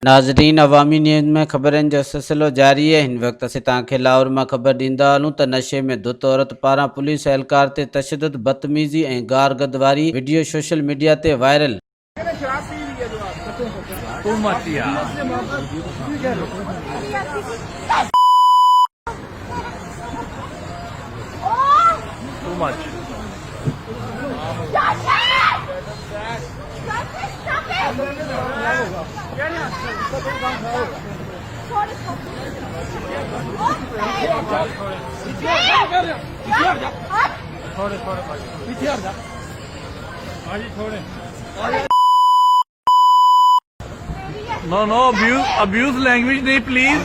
नाज़रीन, अवामी न्यूज़ में ख़बरनि जो सिलसिलो जारी है। हिन वक़्तु असीं तव्हांखे लाहौर मां ख़बर ॾींदा हलूं त नशे में धुत औरत पारां पुलिस एहलकार ते तशदद, बदतमीज़ी ऐं गारगद वारी वीडियो सोशल मीडिया ते वायरल। No, abuse language नहीं please.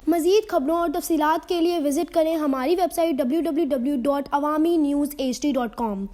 मज़ीद खबरों और तफसीलात के लिए विजिट करें हमारी वेबसाइट www.awamiNewsHD.com।